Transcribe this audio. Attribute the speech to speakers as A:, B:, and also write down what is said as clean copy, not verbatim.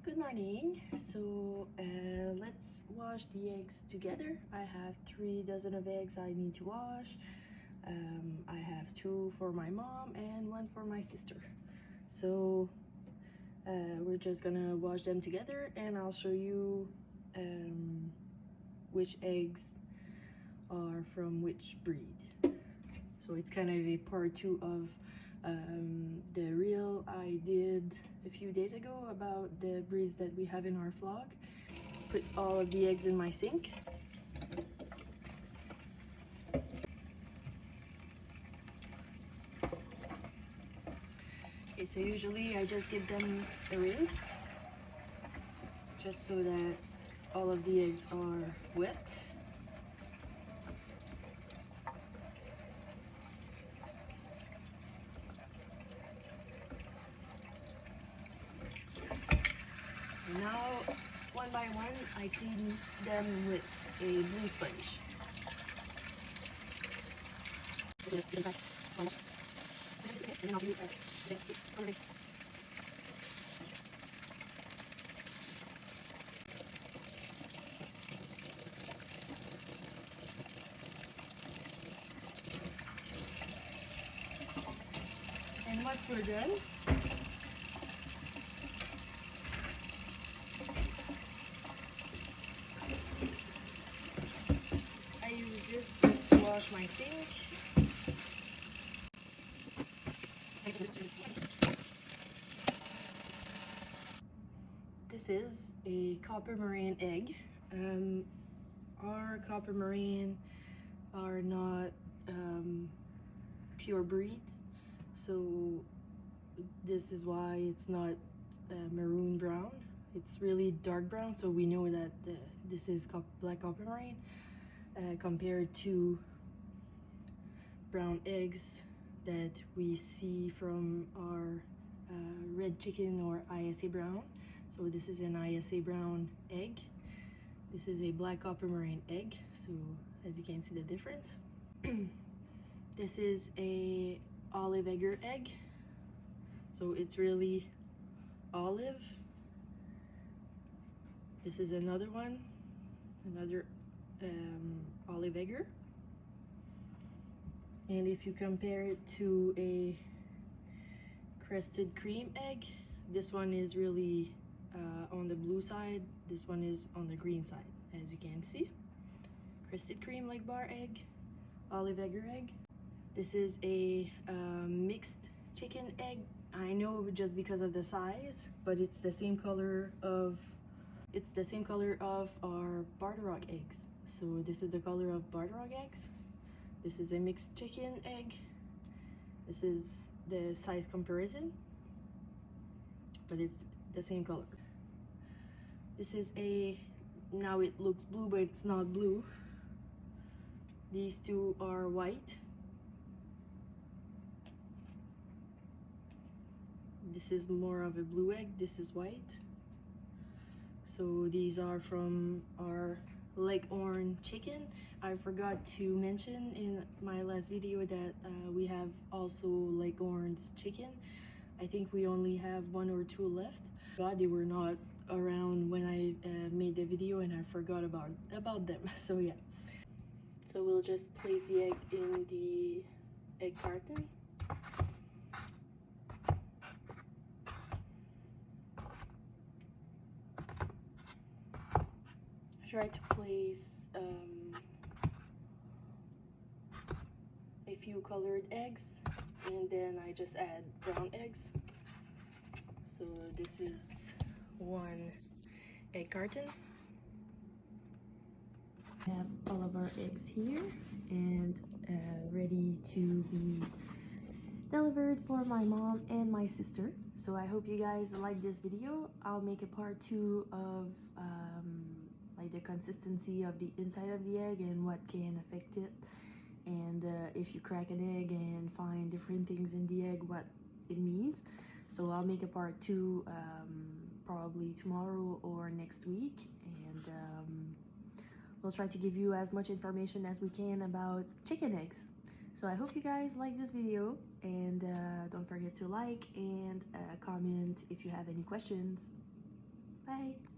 A: Good morning. So let's wash the eggs together. I have 3 dozen of eggs I need to wash. I have 2 for my mom and 1 for my sister. So we're just gonna wash them together, and I'll show you which eggs are from which breed. So it's kind of a part 2 of the reel I did a few days ago about the breeds that we have in our flock. Put all of the eggs in my sink. Okay, so usually I just give them a rinse just so that all of the eggs are wet. Now, one by one, I clean them with a blue sponge. And once we're done, I use this just to wash my sink. This is a copper marine egg. Our copper marine are not pure breed, so this is why it's not maroon brown. It's really dark brown, so we know that this is black copper marine compared to brown eggs that we see from our red chicken or ISA brown. So this is an ISA brown egg. This is a black copper marine egg, so as you can see the difference. This is a olive egger egg, so it's really olive. This is another one, another olive egger. And if you compare it to a crested cream egg, this one is really on the blue side, this one is on the green side, as you can see. Crested cream like bar egg, olive egger egg. This is a mixed chicken egg. I know just because of the size, but it's the same color of our Barterog eggs. So this is the color of Barterog eggs. This is a mixed chicken egg. This is the size comparison, but it's the same color. This is now it looks blue, but it's not blue. These two are white. This is more of a blue egg, this is white. So these are from our Leghorn chicken. I forgot to mention in my last video that we have also Leghorn's chicken. I think we only have 1 or 2 left. God, they were not around when I made the video, and I forgot about them. So yeah. So we'll just place the egg in the egg carton. Try to place a few colored eggs, and then I just add brown eggs. So this is 1 egg carton. We have all of our eggs here and ready to be delivered for my mom and my sister. So I hope you guys like this video. I'll make a part 2 of like the consistency of the inside of the egg and what can affect it, and if you crack an egg and find different things in the egg, what it means. So I'll make a part 2 probably tomorrow or next week, and we'll try to give you as much information as we can about chicken eggs. So I hope you guys like this video, and don't forget to like and comment if you have any questions. Bye.